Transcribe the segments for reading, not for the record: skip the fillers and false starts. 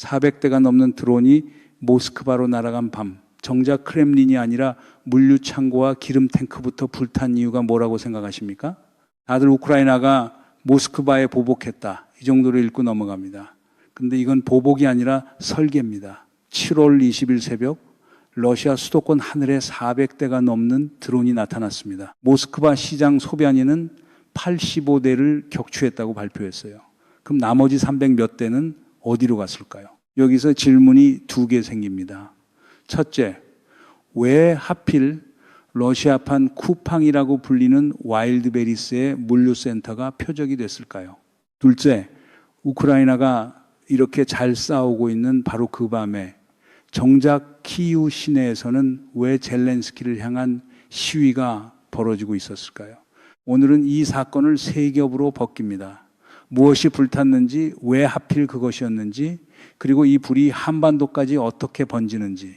400대가 넘는 드론이 모스크바로 날아간 밤, 정작 크렘린이 아니라 물류창고와 기름 탱크부터 불탄 이유가 뭐라고 생각하십니까? 다들 우크라이나가 모스크바에 보복했다, 이 정도로 읽고 넘어갑니다. 근데 이건 보복이 아니라 설계입니다. 7월 20일 새벽 러시아 수도권 하늘에 400대가 넘는 드론이 나타났습니다. 모스크바 시장 소비안이는 85대를 격추했다고 발표했어요. 그럼 나머지 300몇 대는 어디로 갔을까요? 여기서 질문이 두 개 생깁니다. 첫째, 왜 하필 러시아판 쿠팡이라고 불리는 와일드베리스의 물류센터가 표적이 됐을까요? 둘째, 우크라이나가 이렇게 잘 싸우고 있는 바로 그 밤에 정작 키이우 시내에서는 왜 젤렌스키를 향한 시위가 벌어지고 있었을까요? 오늘은 이 사건을 세 겹으로 벗깁니다. 무엇이 불탔는지, 왜 하필 그것이었는지, 그리고 이 불이 한반도까지 어떻게 번지는지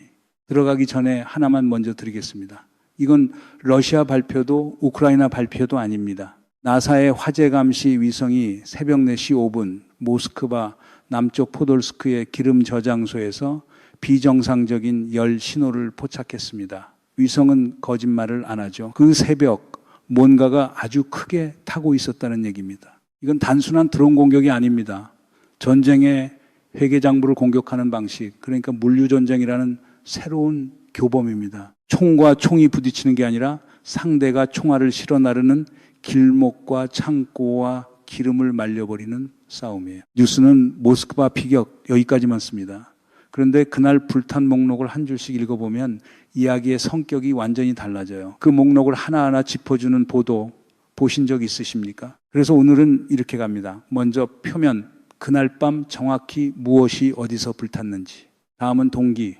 들어가기 전에 하나만 먼저 드리겠습니다. 이건 러시아 발표도 우크라이나 발표도 아닙니다. 나사의 화재 감시 위성이 새벽 4시 5분 모스크바 남쪽 포돌스크의 기름 저장소에서 비정상적인 열 신호를 포착했습니다. 위성은 거짓말을 안 하죠. 그 새벽 뭔가가 아주 크게 타고 있었다는 얘기입니다. 이건 단순한 드론 공격이 아닙니다. 전쟁의 회계장부를 공격하는 방식, 그러니까 물류전쟁이라는 새로운 교범입니다. 총과 총이 부딪히는 게 아니라 상대가 총알을 실어 나르는 길목과 창고와 기름을 말려버리는 싸움이에요. 뉴스는 모스크바 피격 여기까지만 씁니다. 그런데 그날 불탄 목록을 한 줄씩 읽어보면 이야기의 성격이 완전히 달라져요. 그 목록을 하나하나 짚어주는 보도 보신 적 있으십니까? 그래서 오늘은 이렇게 갑니다. 먼저 표면, 그날 밤 정확히 무엇이 어디서 불탔는지. 다음은 동기,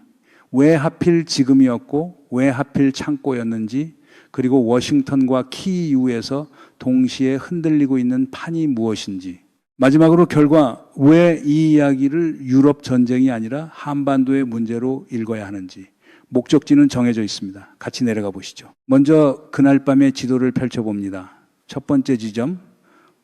왜 하필 지금이었고 왜 하필 창고였는지, 그리고 워싱턴과 키이우에서 동시에 흔들리고 있는 판이 무엇인지. 마지막으로 결과, 왜 이 이야기를 유럽 전쟁이 아니라 한반도의 문제로 읽어야 하는지. 목적지는 정해져 있습니다. 같이 내려가 보시죠. 먼저 그날 밤의 지도를 펼쳐봅니다. 첫 번째 지점,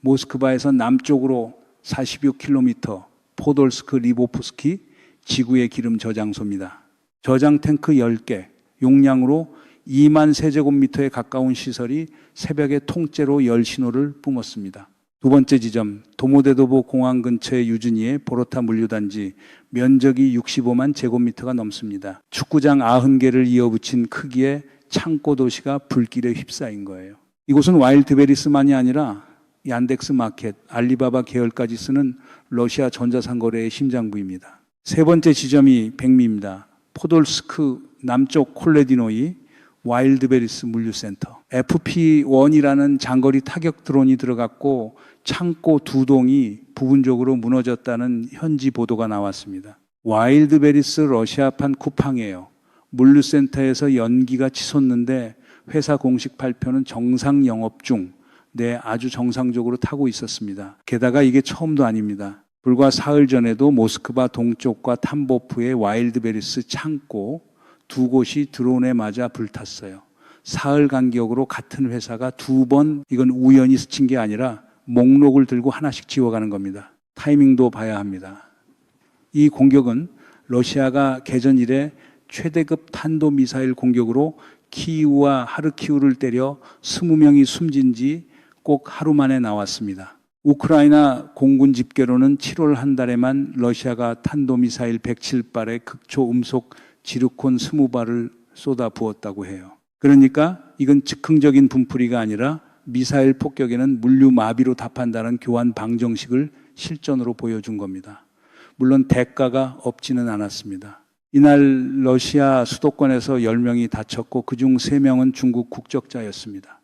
모스크바에서 남쪽으로 46km 포돌스크 리보프스키 지구의 기름 저장소입니다. 저장 탱크 10개, 용량으로 2만 세제곱미터에 가까운 시설이 새벽에 통째로 열 신호를 뿜었습니다. 두 번째 지점, 도모데도보 공항 근처의 유즈니의 보로타 물류단지, 면적이 65만 제곱미터가 넘습니다. 축구장 90개를 이어붙인 크기의 창고 도시가 불길에 휩싸인 거예요. 이곳은 와일드베리스만이 아니라 얀덱스 마켓, 알리바바 계열까지 쓰는 러시아 전자상거래의 심장부입니다. 세 번째 지점이 백미입니다. 포돌스크 남쪽 콜레디노이 와일드베리스 물류센터. FP1이라는 장거리 타격 드론이 들어갔고 창고 2동이 부분적으로 무너졌다는 현지 보도가 나왔습니다. 와일드베리스 러시아판 쿠팡이에요. 물류센터에서 연기가 치솟는데 회사 공식 발표는 정상 영업 중, 네, 아주 정상적으로 타고 있었습니다. 게다가 이게 처음도 아닙니다. 불과 사흘 전에도 모스크바 동쪽과 탐보프의 와일드베리스 창고 두 곳이 드론에 맞아 불탔어요. 사흘 간격으로 같은 회사가 두 번, 이건 우연히 스친 게 아니라 목록을 들고 하나씩 지워가는 겁니다. 타이밍도 봐야 합니다. 이 공격은 러시아가 개전 이래 최대급 탄도미사일 공격으로 키이우와 하르키우를 때려 20명이 숨진 지 꼭 하루 만에 나왔습니다. 우크라이나 공군 집계로는 7월 한 달에만 러시아가 탄도미사일 107발의 극초 음속 지르콘 20발을 쏟아 부었다고 해요. 그러니까 이건 즉흥적인 분풀이가 아니라 미사일 폭격에는 물류 마비로 답한다는 교환 방정식을 실전으로 보여준 겁니다. 물론 대가가 없지는 않았습니다. 이날 러시아 수도권에서 10명이 다쳤고 그중 3명은 중국 국적자였습니다.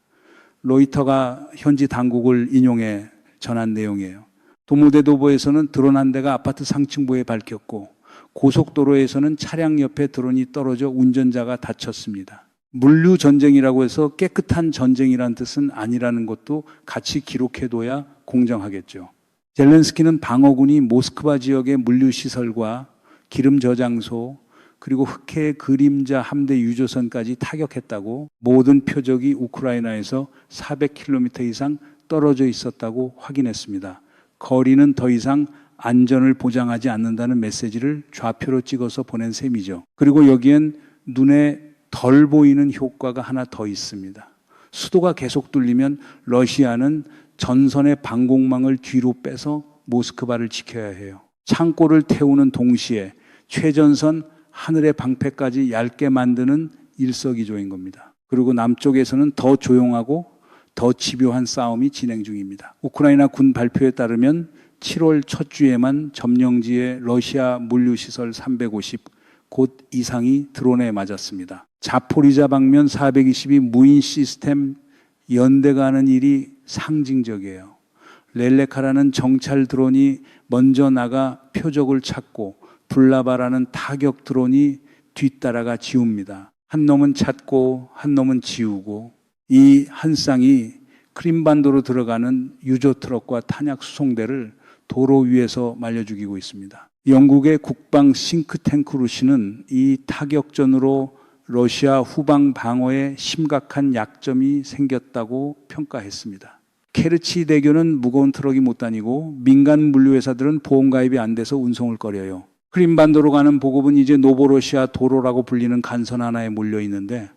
로이터가 현지 당국을 인용해 전한 내용이에요. 도모데도보에서는 드론 한 대가 아파트 상층부에 밝혔고 고속도로에서는 차량 옆에 드론이 떨어져 운전자가 다쳤습니다. 물류 전쟁이라고 해서 깨끗한 전쟁이란 뜻은 아니라는 것도 같이 기록해둬야 공정하겠죠. 젤렌스키는 방어군이 모스크바 지역의 물류시설과 기름 저장소, 그리고 흑해의 그림자 함대 유조선까지 타격했다고, 모든 표적이 우크라이나에서 400km 이상 떨어져 있었다고 확인했습니다. 거리는 더 이상 안전을 보장하지 않는다는 메시지를 좌표로 찍어서 보낸 셈이죠. 그리고 여기엔 눈에 덜 보이는 효과가 하나 더 있습니다. 수도가 계속 뚫리면 러시아는 전선의 방공망을 뒤로 빼서 모스크바를 지켜야 해요. 창고를 태우는 동시에 최전선 하늘의 방패까지 얇게 만드는 일석이조인 겁니다. 그리고 남쪽에서는 더 조용하고 더 집요한 싸움이 진행 중입니다. 우크라이나 군 발표에 따르면 7월 첫 주에만 점령지의 러시아 물류시설 350 곳 이상이 드론에 맞았습니다. 자포리자 방면 420이 무인 시스템 연대가 하는 일이 상징적이에요. 렐레카라는 정찰 드론이 먼저 나가 표적을 찾고 블라바라는 타격 드론이 뒤따라가 지웁니다. 한 놈은 찾고 한 놈은 지우고 이 한 쌍이 크림반도로 들어가는 유조 트럭과 탄약 수송대를 도로 위에서 말려 죽이고 있습니다. 영국의 국방 싱크탱크 루시는 이 타격전으로 러시아 후방 방어에 심각한 약점이 생겼다고 평가했습니다. 케르치 대교는 무거운 트럭이 못 다니고 민간 물류회사들은 보험가입이 안 돼서 운송을 꺼려요. 크림반도로 가는 보급은 이제 노보로시아 도로라고 불리는 간선 하나에 몰려 있는데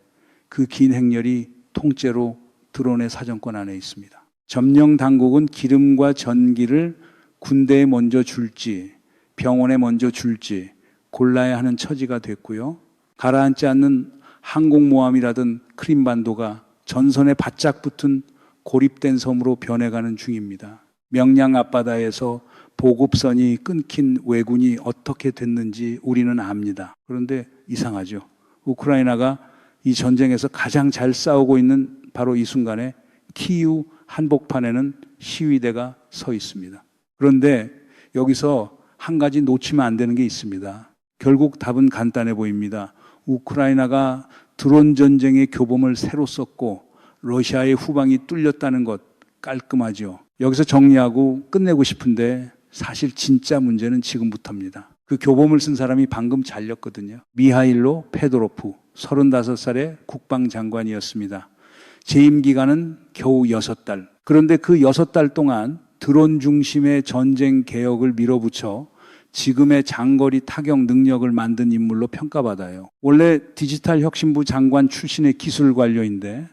그 긴 행렬이 통째로 드론의 사정권 안에 있습니다. 점령 당국은 기름과 전기를 군대에 먼저 줄지 병원에 먼저 줄지 골라야 하는 처지가 됐고요. 가라앉지 않는 항공모함이라든 크림반도가 전선에 바짝 붙은 고립된 섬으로 변해가는 중입니다. 명량 앞바다에서 보급선이 끊긴 왜군이 어떻게 됐는지 우리는 압니다. 그런데 이상하죠. 우크라이나가 이 전쟁에서 가장 잘 싸우고 있는 바로 이 순간에 키이우 한복판에는 시위대가 서 있습니다. 그런데 여기서 한 가지 놓치면 안 되는 게 있습니다. 결국 답은 간단해 보입니다. 우크라이나가 드론 전쟁의 교범을 새로 썼고 러시아의 후방이 뚫렸다는 것 깔끔하죠. 여기서 정리하고 끝내고 싶은데 사실 진짜 문제는 지금부터입니다. 그 교범을 쓴 사람이 방금 잘렸거든요. 미하일로 페도로프 35살의 국방장관이었습니다. 재임 기간은 겨우 6달. 그런데 그 6달 동안 드론 중심의 전쟁 개혁을 밀어붙여 지금의 장거리 타격 능력을 만든 인물로 평가받아요. 원래 디지털 혁신부 장관 출신의 기술 관료인데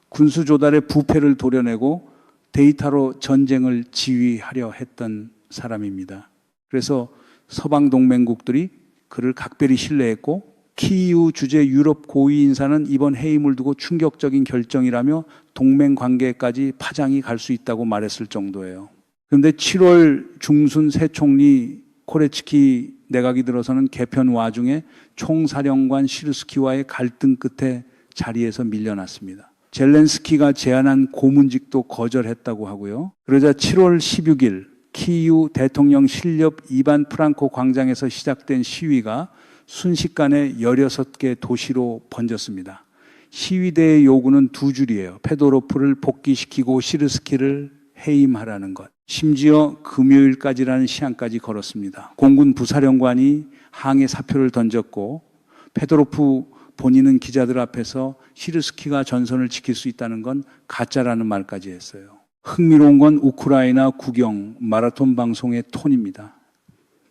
군수 조달의 부패를 도려내고 데이터로 전쟁을 지휘하려 했던 사람입니다. 그래서 서방 동맹국들이 그를 각별히 신뢰했고 키이우 주재 유럽 고위 인사는 이번 해임을 두고 충격적인 결정이라며 동맹 관계까지 파장이 갈 수 있다고 말했을 정도예요. 그런데 7월 중순 새 총리 코레츠키 내각이 들어서는 개편 와중에 총사령관 시르스키와의 갈등 끝에 자리에서 밀려났습니다. 젤렌스키가 제안한 고문직도 거절했다고 하고요. 그러자 7월 16일 키이우 대통령 실력 이반 프랑코 광장에서 시작된 시위가 순식간에 16개 도시로 번졌습니다. 시위대의 요구는 두 줄이에요. 페도로프를 복귀시키고 시르스키를 해임하라는 것. 심지어 금요일까지라는 시한까지 걸었습니다. 공군 부사령관이 항해 사표를 던졌고 페도로프 본인은 기자들 앞에서 시르스키가 전선을 지킬 수 있다는 건 가짜라는 말까지 했어요. 흥미로운 건 우크라이나 국영 마라톤 방송의 톤입니다.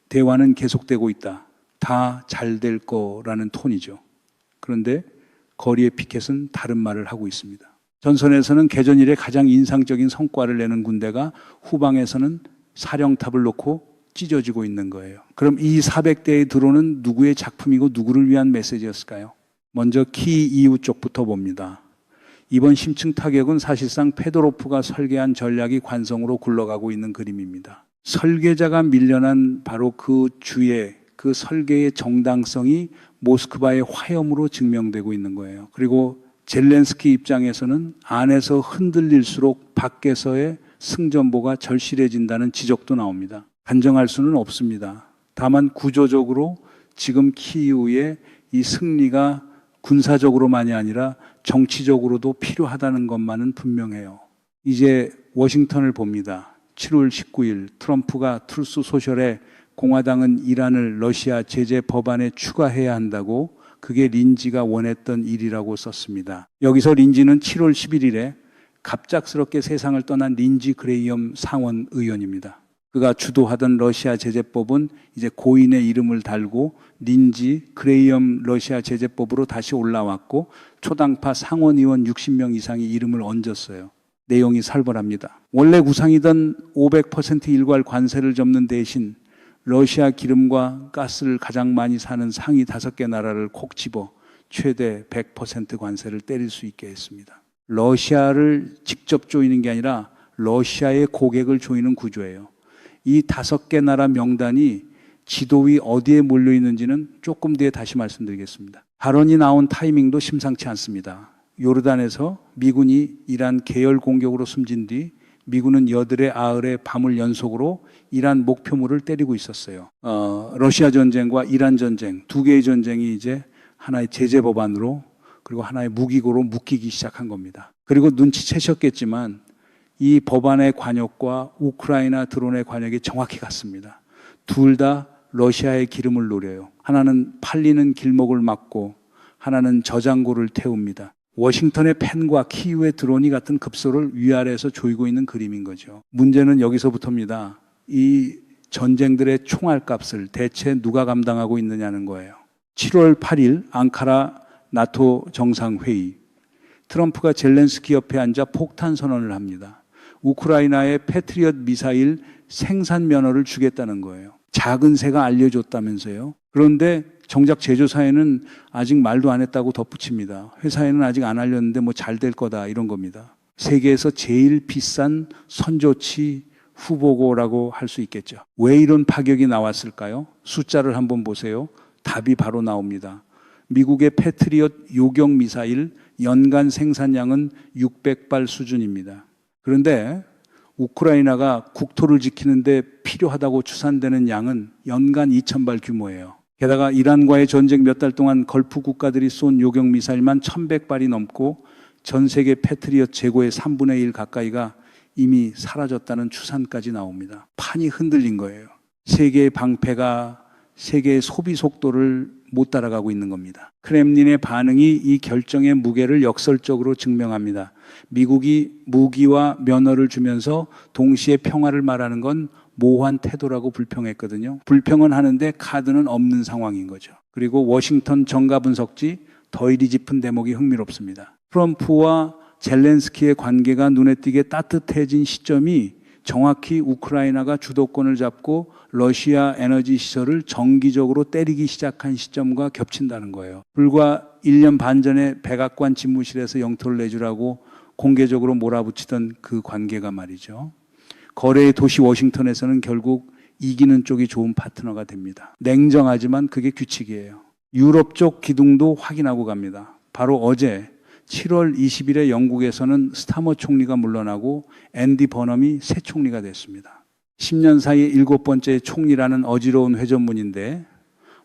대화는 계속되고 있다. 다 잘 될 거라는 톤이죠. 그런데 거리의 피켓은 다른 말을 하고 있습니다. 전선에서는 개전 이래 가장 인상적인 성과를 내는 군대가 후방에서는 사령탑을 놓고 찢어지고 있는 거예요. 그럼 이 400대의 드론은 누구의 작품이고 누구를 위한 메시지였을까요? 먼저 키이우 쪽부터 봅니다. 이번 심층 타격은 사실상 페도로프가 설계한 전략이 관성으로 굴러가고 있는 그림입니다. 설계자가 밀려난 바로 그 주에 그 설계의 정당성이 모스크바의 화염으로 증명되고 있는 거예요. 그리고 젤렌스키 입장에서는 안에서 흔들릴수록 밖에서의 승전보가 절실해진다는 지적도 나옵니다. 단정할 수는 없습니다. 다만 구조적으로 지금 키이우의 이 승리가 군사적으로만이 아니라 정치적으로도 필요하다는 것만은 분명해요. 이제 워싱턴을 봅니다. 7월 19일 트럼프가 트루스 소셜에 공화당은 이란을 러시아 제재 법안에 추가해야 한다고 그게 린지가 원했던 일이라고 썼습니다. 여기서 린지는 7월 11일에 갑작스럽게 세상을 떠난 린지 그레이엄 상원 의원입니다. 그가 주도하던 러시아 제재법은 이제 고인의 이름을 달고 린지, 그레이엄 러시아 제재법으로 다시 올라왔고 초당파 상원의원 60명 이상이 이름을 얹었어요. 내용이 살벌합니다. 원래 구상이던 500% 일괄 관세를 접는 대신 러시아 기름과 가스를 가장 많이 사는 상위 5개 나라를 콕 집어 최대 100% 관세를 때릴 수 있게 했습니다. 러시아를 직접 조이는 게 아니라 러시아의 고객을 조이는 구조예요. 이 5개 나라 명단이 지도 위 어디에 몰려 있는지는 조금 뒤에 다시 말씀드리겠습니다. 발언이 나온 타이밍도 심상치 않습니다. 요르단에서 미군이 이란 계열 공격으로 숨진 뒤 미군은 여들의 아을의 밤을 연속으로 이란 목표물을 때리고 있었어요. 러시아 전쟁과 이란 전쟁, 두 개의 전쟁이 이제 하나의 제재 법안으로 그리고 하나의 무기고로 묶이기 시작한 겁니다. 그리고 눈치채셨겠지만 이 법안의 관역과 우크라이나 드론의 관역이 정확히 같습니다. 둘 다 러시아의 기름을 노려요. 하나는 팔리는 길목을 막고 하나는 저장고를 태웁니다. 워싱턴의 펜과 키이우의 드론이 같은 급소를 위아래에서 조이고 있는 그림인 거죠. 문제는 여기서부터입니다. 이 전쟁들의 총알값을 대체 누가 감당하고 있느냐는 거예요. 7월 8일 앙카라 나토 정상회의. 트럼프가 젤렌스키 옆에 앉아 폭탄 선언을 합니다. 우크라이나의 패트리엇 미사일 생산 면허를 주겠다는 거예요. 작은 새가 알려줬다면서요. 그런데 정작 제조사에는 아직 말도 안 했다고 덧붙입니다. 회사에는 아직 안 알렸는데 뭐 잘 될 거다 이런 겁니다. 세계에서 제일 비싼 선조치 후보고라고 할 수 있겠죠. 왜 이런 파격이 나왔을까요? 숫자를 한번 보세요. 답이 바로 나옵니다. 미국의 패트리엇 요격 미사일 연간 생산량은 600발 수준입니다. 그런데 우크라이나가 국토를 지키는데 필요하다고 추산되는 양은 연간 2,000발 규모예요. 게다가 이란과의 전쟁 몇 달 동안 걸프 국가들이 쏜 요격 미사일만 1,100발이 넘고 전 세계 패트리엇 재고의 3분의 1 가까이가 이미 사라졌다는 추산까지 나옵니다. 판이 흔들린 거예요. 세계의 방패가 세계의 소비 속도를 못 따라가고 있는 겁니다. 크렘린의 반응이 이 결정의 무게를 역설적으로 증명합니다. 미국이 무기와 면허를 주면서 동시에 평화를 말하는 건 모호한 태도라고 불평했거든요. 불평은 하는데 카드는 없는 상황인 거죠. 그리고 워싱턴 정가 분석지 더 이리 짚은 대목이 흥미롭습니다. 트럼프와 젤렌스키의 관계가 눈에 띄게 따뜻해진 시점이 정확히 우크라이나가 주도권을 잡고 러시아 에너지 시설을 정기적으로 때리기 시작한 시점과 겹친다는 거예요. 불과 1년 반 전에 백악관 집무실에서 영토를 내주라고 공개적으로 몰아붙이던 그 관계가 말이죠. 거래의 도시 워싱턴에서는 결국 이기는 쪽이 좋은 파트너가 됩니다. 냉정하지만 그게 규칙이에요. 유럽 쪽 기둥도 확인하고 갑니다. 바로 어제 7월 20일에 영국에서는 스타머 총리가 물러나고 앤디 버넘이 새 총리가 됐습니다. 10년 사이 7번째 총리라는 어지러운 회전문인데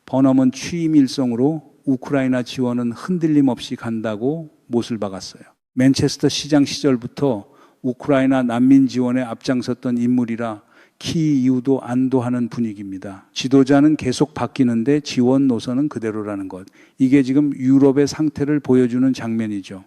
버넘은 취임 일성으로 우크라이나 지원은 흔들림 없이 간다고 못을 박았어요. 맨체스터 시장 시절부터 우크라이나 난민 지원에 앞장섰던 인물이라 키 이후도 안도하는 분위기입니다. 지도자는 계속 바뀌는데 지원 노선은 그대로라는 것. 이게 지금 유럽의 상태를 보여주는 장면이죠.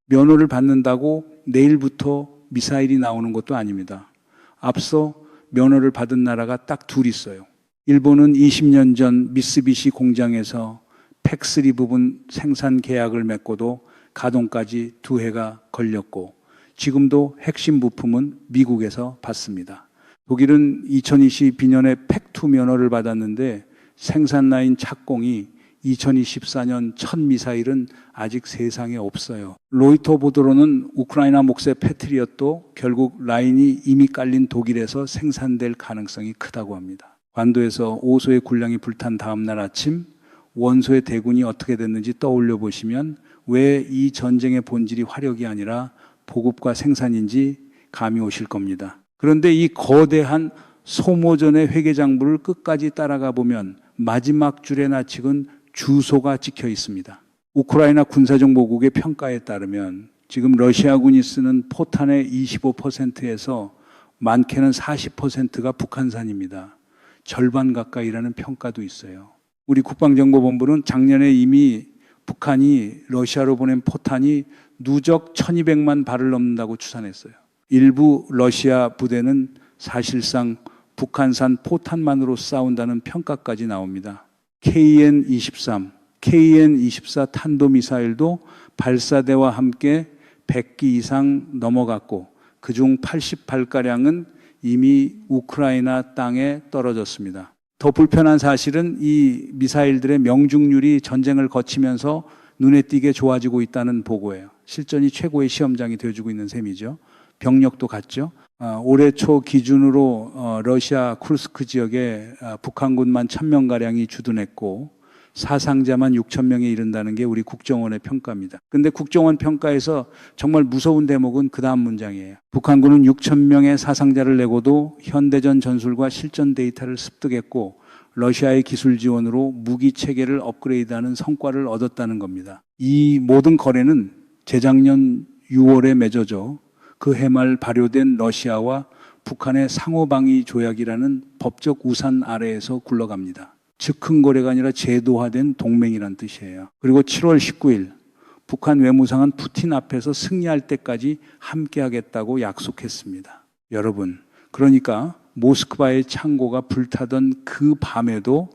면허를 받는다고 내일부터 미사일이 나오는 것도 아닙니다. 앞서 면허를 받은 나라가 딱 둘 있어요. 일본은 20년 전 미쓰비시 공장에서 팩3 부분 생산 계약을 맺고도 가동까지 2해가 걸렸고 지금도 핵심 부품은 미국에서 받습니다. 독일은 2022년에 팩2 면허를 받았는데 생산 라인 착공이 2024년 첫 미사일은 아직 세상에 없어요. 로이터 보도로는 우크라이나 몫의 패트리엇도 결국 라인이 이미 깔린 독일에서 생산될 가능성이 크다고 합니다. 관도에서 오소의 군량이 불탄 다음 날 아침 원소의 대군이 어떻게 됐는지 떠올려 보시면 왜 이 전쟁의 본질이 화력이 아니라 보급과 생산인지 감이 오실 겁니다. 그런데 이 거대한 소모전의 회계장부를 끝까지 따라가 보면 마지막 줄의 나측은 주소가 찍혀 있습니다. 우크라이나 군사정보국의 평가에 따르면 지금 러시아군이 쓰는 포탄의 25%에서 많게는 40%가 북한산입니다. 절반 가까이라는 평가도 있어요. 우리 국방정보본부는 작년에 이미 북한이 러시아로 보낸 포탄이 누적 1200만 발을 넘는다고 추산했어요. 일부 러시아 부대는 사실상 북한산 포탄만으로 싸운다는 평가까지 나옵니다. KN-23, KN-24 탄도미사일도 발사대와 함께 100기 이상 넘어갔고 그중 88가량은 이미 우크라이나 땅에 떨어졌습니다. 더 불편한 사실은 이 미사일들의 명중률이 전쟁을 거치면서 눈에 띄게 좋아지고 있다는 보고예요. 실전이 최고의 시험장이 되어주고 있는 셈이죠. 병력도 같죠. 올해 초 기준으로 러시아 쿠르스크 지역에 북한군만 1000명가량이 주둔했고 사상자만 6,000명에 이른다는 게 우리 국정원의 평가입니다. 그런데 국정원 평가에서 정말 무서운 대목은 그 다음 문장이에요. 북한군은 6,000명의 사상자를 내고도 현대전 전술과 실전 데이터를 습득했고 러시아의 기술 지원으로 무기 체계를 업그레이드하는 성과를 얻었다는 겁니다. 이 모든 거래는 재작년 6월에 맺어져 그 해말 발효된 러시아와 북한의 상호방위 조약이라는 법적 우산 아래에서 굴러갑니다. 즉흥 거래가 아니라 제도화된 동맹이란 뜻이에요. 그리고 7월 19일 북한 외무상은 푸틴 앞에서 승리할 때까지 함께하겠다고 약속했습니다. 여러분, 그러니까 모스크바의 창고가 불타던 그 밤에도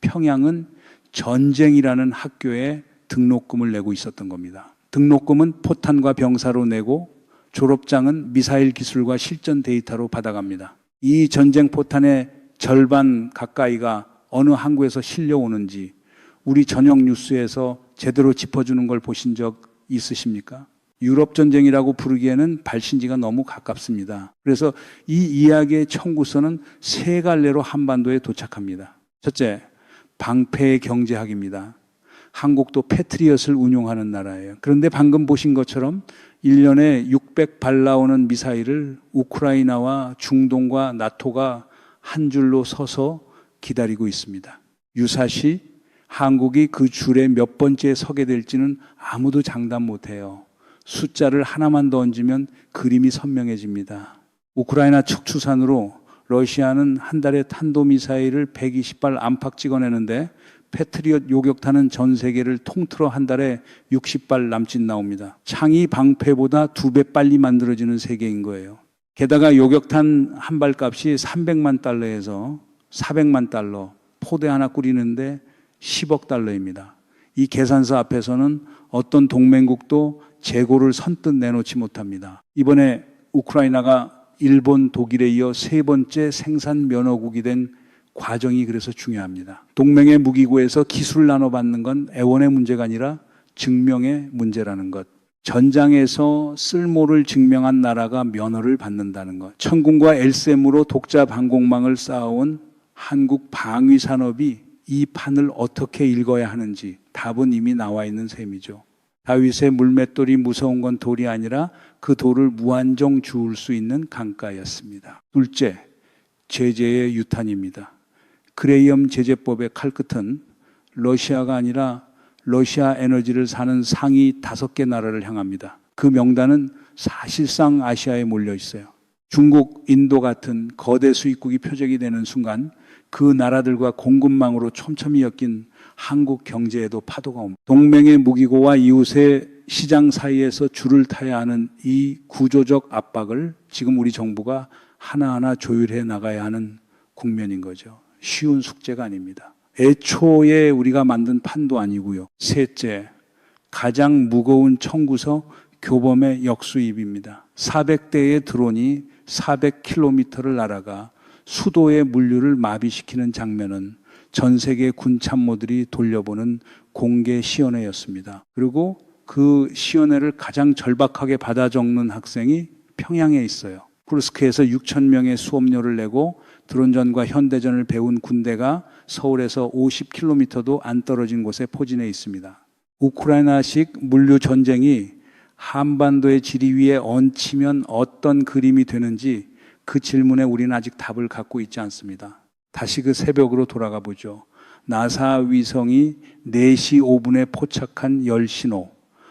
평양은 전쟁이라는 학교에 등록금을 내고 있었던 겁니다. 등록금은 포탄과 병사로 내고 졸업장은 미사일 기술과 실전 데이터로 받아갑니다. 이 전쟁 포탄의 절반 가까이가 어느 항구에서 실려오는지 우리 저녁 뉴스에서 제대로 짚어주는 걸 보신 적 있으십니까? 유럽 전쟁이라고 부르기에는 발신지가 너무 가깝습니다. 그래서 이 이야기의 청구서는 세 갈래로 한반도에 도착합니다. 첫째, 방패의 경제학입니다. 한국도 패트리엇을 운용하는 나라예요. 그런데 방금 보신 것처럼 1년에 600발 나오는 미사일을 우크라이나와 중동과 나토가 한 줄로 서서 기다리고 있습니다. 유사시 한국이 그 줄에 몇 번째에 서게 될지는 아무도 장담 못해요. 숫자를 하나만 더 얹으면 그림이 선명해집니다. 우크라이나 측 추산으로 러시아는 한 달에 탄도미사일을 120발 안팎 찍어내는데 패트리엇 요격탄은 전 세계를 통틀어 한 달에 60발 남짓 나옵니다. 창의 방패보다 2배 빨리 만들어지는 세계인 거예요. 게다가 요격탄 한 발 값이 300만 달러에서 400만 달러, 포대 하나 꾸리는데 10억 달러입니다. 이 계산서 앞에서는 어떤 동맹국도 재고를 선뜻 내놓지 못합니다. 이번에 우크라이나가 일본, 독일에 이어 세 번째 생산 면허국이 된 과정이 그래서 중요합니다. 동맹의 무기고에서 기술 나눠받는 건 애원의 문제가 아니라 증명의 문제라는 것. 전장에서 쓸모를 증명한 나라가 면허를 받는다는 것. 천군과 엘셈으로 독자 방공망을 쌓아온 한국 방위 산업이 이 판을 어떻게 읽어야 하는지 답은 이미 나와 있는 셈이죠. 다윗의 물맷돌이 무서운 건 돌이 아니라 그 돌을 무한정 주울 수 있는 강가였습니다. 둘째, 제재의 유탄입니다. 그레이엄 제재법의 칼끝은 러시아가 아니라 러시아 에너지를 사는 상위 5개 나라를 향합니다. 그 명단은 사실상 아시아에 몰려 있어요. 중국, 인도 같은 거대 수입국이 표적이 되는 순간 그 나라들과 공급망으로 촘촘히 엮인 한국 경제에도 파도가 옵니다. 동맹의 무기고와 이웃의 시장 사이에서 줄을 타야 하는 이 구조적 압박을 지금 우리 정부가 하나하나 조율해 나가야 하는 국면인 거죠. 쉬운 숙제가 아닙니다. 애초에 우리가 만든 판도 아니고요. 셋째, 가장 무거운 청구서 교범의 역수입입니다. 400대의 드론이 400km를 날아가 수도의 물류를 마비시키는 장면은 전 세계 군 참모들이 돌려보는 공개 시연회였습니다. 그리고 그 시연회를 가장 절박하게 받아 적는 학생이 평양에 있어요. 쿠르스크에서 6,000명의 수업료를 내고 드론전과 현대전을 배운 군대가 서울에서 50km도 안 떨어진 곳에 포진해 있습니다. 우크라이나식 물류 전쟁이 한반도의 지리 위에 얹히면 어떤 그림이 되는지 그 질문에 우리는 아직 답을 갖고 있지 않습니다. 다시 그 새벽으로 돌아가 보죠. 나사 위성이 4시 5분에 포착한 열신호.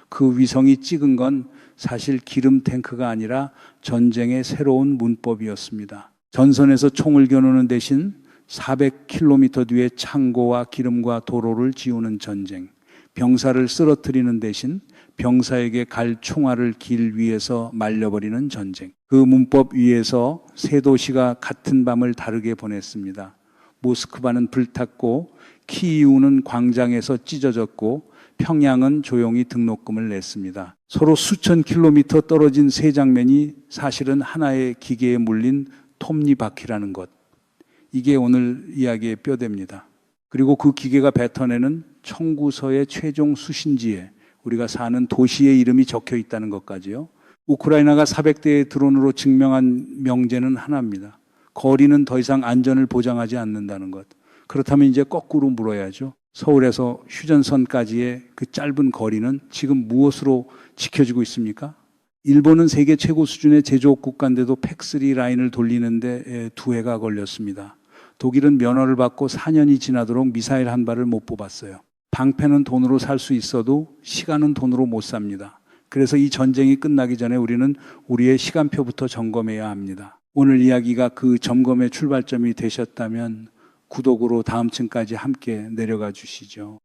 그 위성이 찍은 건 사실 기름 탱크가 아니라 전쟁의 새로운 문법이었습니다. 전선에서 총을 겨누는 대신 400km 뒤에 창고와 기름과 도로를 지우는 전쟁. 병사를 쓰러뜨리는 대신 병사에게 갈 총알을 길 위에서 말려버리는 전쟁. 그 문법 위에서 세 도시가 같은 밤을 다르게 보냈습니다. 모스크바는 불탔고 키이우는 광장에서 찢어졌고 평양은 조용히 등록금을 냈습니다. 서로 수천 킬로미터 떨어진 세 장면이 사실은 하나의 기계에 물린 톱니바퀴라는 것. 이게 오늘 이야기의 뼈대입니다. 그리고 그 기계가 뱉어내는 청구서의 최종 수신지에 우리가 사는 도시의 이름이 적혀 있다는 것까지요. 우크라이나가 400대의 드론으로 증명한 명제는 하나입니다. 거리는 더 이상 안전을 보장하지 않는다는 것. 그렇다면 이제 거꾸로 물어야죠. 서울에서 휴전선까지의 그 짧은 거리는 지금 무엇으로 지켜지고 있습니까? 일본은 세계 최고 수준의 제조업 국가인데도 팩3 라인을 돌리는데 2해가 걸렸습니다. 독일은 면허를 받고 4년이 지나도록 미사일 한 발을 못 뽑았어요. 방패는 돈으로 살 수 있어도 시간은 돈으로 못 삽니다. 그래서 이 전쟁이 끝나기 전에 우리는 우리의 시간표부터 점검해야 합니다. 오늘 이야기가 그 점검의 출발점이 되셨다면 구독으로 다음 층까지 함께 내려가 주시죠.